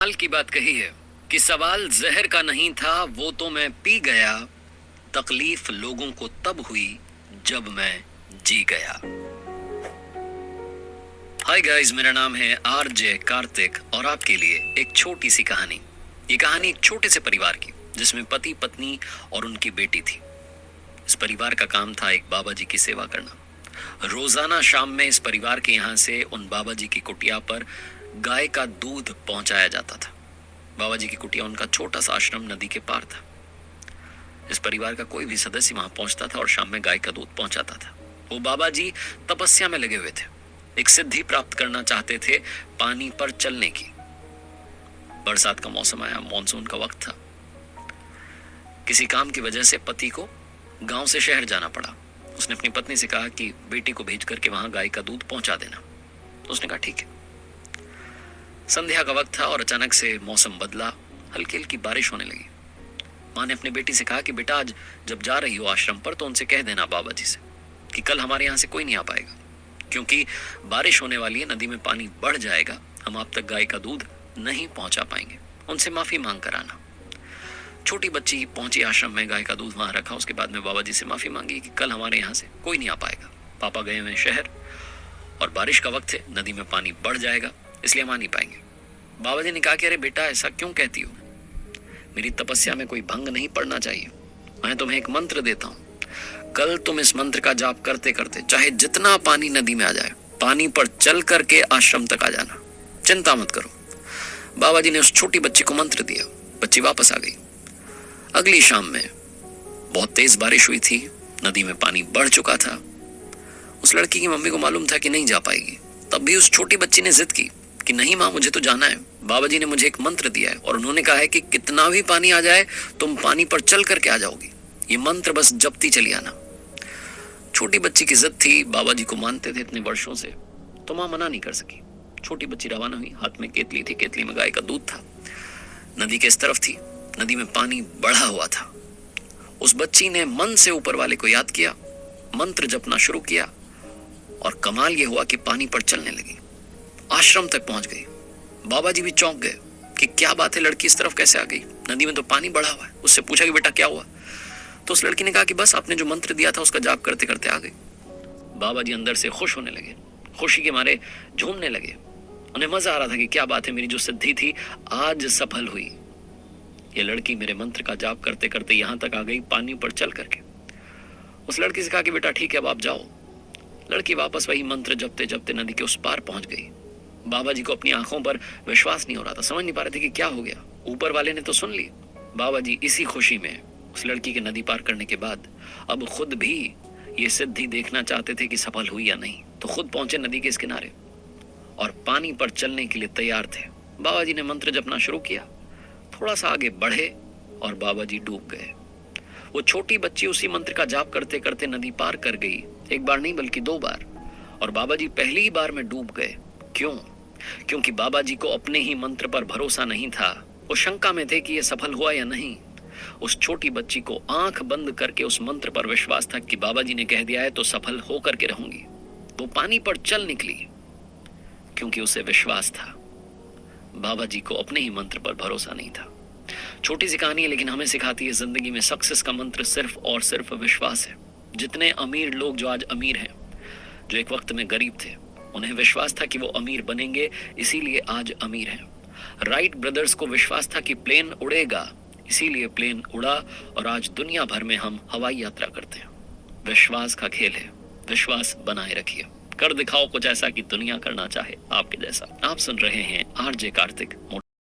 हाल की बात कही है कि सवाल जहर का नहीं था, वो तो मैं पी गया। तकलीफ लोगों को तब हुई जब मैं जी गया। हाय गाइस, मेरा नाम है आरजे कार्तिक और आपके लिए एक छोटी सी कहानी। ये कहानी एक छोटे से परिवार की जिसमें पति पत्नी और उनकी बेटी थी। इस परिवार का काम था एक बाबा जी की सेवा करना। रोजाना शाम में इस परिवार के यहाँ से उन बाबा जी की कुटिया पर गाय का दूध पहुंचाया जाता था। बाबा जी की कुटिया उनका छोटा सा आश्रम नदी के पार था। इस परिवार का कोई भी सदस्य वहां पहुंचता था और शाम में गाय का दूध पहुंचाता था। वो बाबा जी तपस्या में लगे हुए थे। एक सिद्धि प्राप्त करना चाहते थे, पानी पर चलने की। बरसात का मौसम आया, मॉनसून का वक्त था। किसी काम की वजह से पति को गांव से शहर जाना पड़ा। उसने अपनी पत्नी से कहा कि बेटी को भेज करके वहां गाय का दूध पहुंचा देना। तो उसने कहा ठीक है। संध्या का वक्त था और अचानक से मौसम बदला, हल्की हल्की बारिश होने लगी। माँ ने अपनी बेटी से कहा कि बेटा, आज जब जा रही हो आश्रम पर तो उनसे कह देना बाबा जी से कि कल हमारे यहाँ से कोई नहीं आ पाएगा, क्योंकि बारिश होने वाली है, नदी में पानी बढ़ जाएगा, हम आप तक गाय का दूध नहीं पहुंचा पाएंगे। उनसे माफी मांग कर आना। छोटी बच्ची पहुंची आश्रम में, गाय का दूध वहां रखा। उसके बाद में बाबा जी से माफी मांगी कि कल हमारे यहाँ से कोई नहीं आ पाएगा, पापा गए हुए शहर और बारिश का वक्त है, नदी में पानी बढ़ जाएगा, इसलिए हम आ नहीं पाएंगे। बाबा जी ने कहा कि अरे बेटा, ऐसा क्यों कहती हो? मेरी तपस्या में कोई भंग नहीं पड़ना चाहिए। मैं तुम्हें एक मंत्र देता हूँ, कल तुम इस मंत्र का जाप करते करते चाहे जितना पानी नदी में आ जाए, पानी पर चल करके आश्रम तक आ जाना, चिंता मत करो। बाबा जी ने उस छोटी बच्ची को मंत्र दिया। बच्ची वापस आ गई। अगली शाम में बहुत तेज बारिश हुई थी, नदी में पानी बढ़ चुका था। उस लड़की की मम्मी को मालूम था कि नहीं जा पाएगी, तब भी उस छोटी बच्ची ने जिद की कि नहीं माँ, मुझे तो जाना है। बाबा जी ने मुझे एक मंत्र दिया है और उन्होंने कहा है कि कितना भी पानी आ जाए तुम पानी पर चल करके आ जाओगी, ये मंत्र बस जपती चली आना। छोटी बच्ची की जिद थी, बाबा जी को मानते थे इतने वर्षों से, तो माँ मना नहीं कर सकी। छोटी बच्ची रवाना हुई। हाथ में केतली थी, केतली में गाय का दूध था। नदी के इस तरफ थी, नदी में पानी बढ़ा हुआ था। उस बच्ची ने मन से ऊपर वाले को याद किया, मंत्र जपना शुरू किया और कमाल यह हुआ कि पानी पर चलने लगी। आश्रम तक पहुंच गई। बाबा जी भी चौंक गए कि क्या बात है, लड़की इस तरफ कैसे आ गई, नदी में तो पानी बढ़ा हुआ है। उससे पूछा कि बेटा क्या हुआ? तो उस लड़की ने कहा कि बस आपने जो मंत्र दिया था उसका जाप करते करते आ गई। बाबा जी अंदर से खुश होने लगे, खुशी के मारे झूमने लगे। उन्हें मजा आ रहा था कि क्या बात है, मेरी जो सिद्धि थी आज सफल हुई। ये लड़की मेरे मंत्र का जाप करते करते यहां तक आ गई, पानी पर चल करके। उस लड़की से कहा कि बेटा ठीक है, अब आप जाओ। लड़की वापस वही मंत्र जपते जपते नदी के उस पार पहुंच गई। बाबा जी को अपनी आंखों पर विश्वास नहीं हो रहा था, समझ नहीं पा रहे थे कि क्या हो गया। ऊपर वाले ने तो सुन ली। बाबा जी इसी खुशी में उस लड़की के नदी पार करने के बाद अब खुद भी ये सिद्धि देखना चाहते थे कि सफल हुई या नहीं, तो खुद पहुंचे नदी के इस किनारे और पानी पर चलने के लिए तैयार थे। बाबा जी ने मंत्र जपना शुरू किया। थोड़ा सा आगे बढ़े और बाबा जी डूब गए। वो छोटी बच्ची उसी मंत्र का जाप करते करते नदी पार कर गई, एक बार नहीं बल्कि 2 बार। और बाबा जी पहली बार में डूब गए। क्यों? क्योंकि बाबा जी को अपने ही मंत्र पर भरोसा नहीं था। वो शंका में थे कि यह सफल हुआ या नहीं। उस छोटी बच्ची को आंख बंद करके उस मंत्र पर विश्वास था कि बाबा जी ने कह दिया है तो सफल हो करके रहूंगी। वो पानी पर चल निकली क्योंकि उसे विश्वास था। बाबा जी को अपने ही मंत्र पर भरोसा नहीं था। छोटी सी कहानी है, लेकिन हमें सिखाती है जिंदगी में सक्सेस का मंत्र सिर्फ और सिर्फ विश्वास है। जितने अमीर लोग जो आज अमीर हैं, जो एक वक्त में गरीब थे, उन्हें विश्वास था कि वो अमीर बनेंगे, इसीलिए आज अमीर हैं। राइट ब्रदर्स को विश्वास था कि प्लेन उड़ेगा, इसीलिए प्लेन उड़ा और आज दुनिया भर में हम हवाई यात्रा करते हैं। विश्वास का खेल है, विश्वास बनाए रखिए। कर दिखाओ कुछ ऐसा कि दुनिया करना चाहे आपके जैसा। आप सुन रहे हैं आरजे कार्तिक।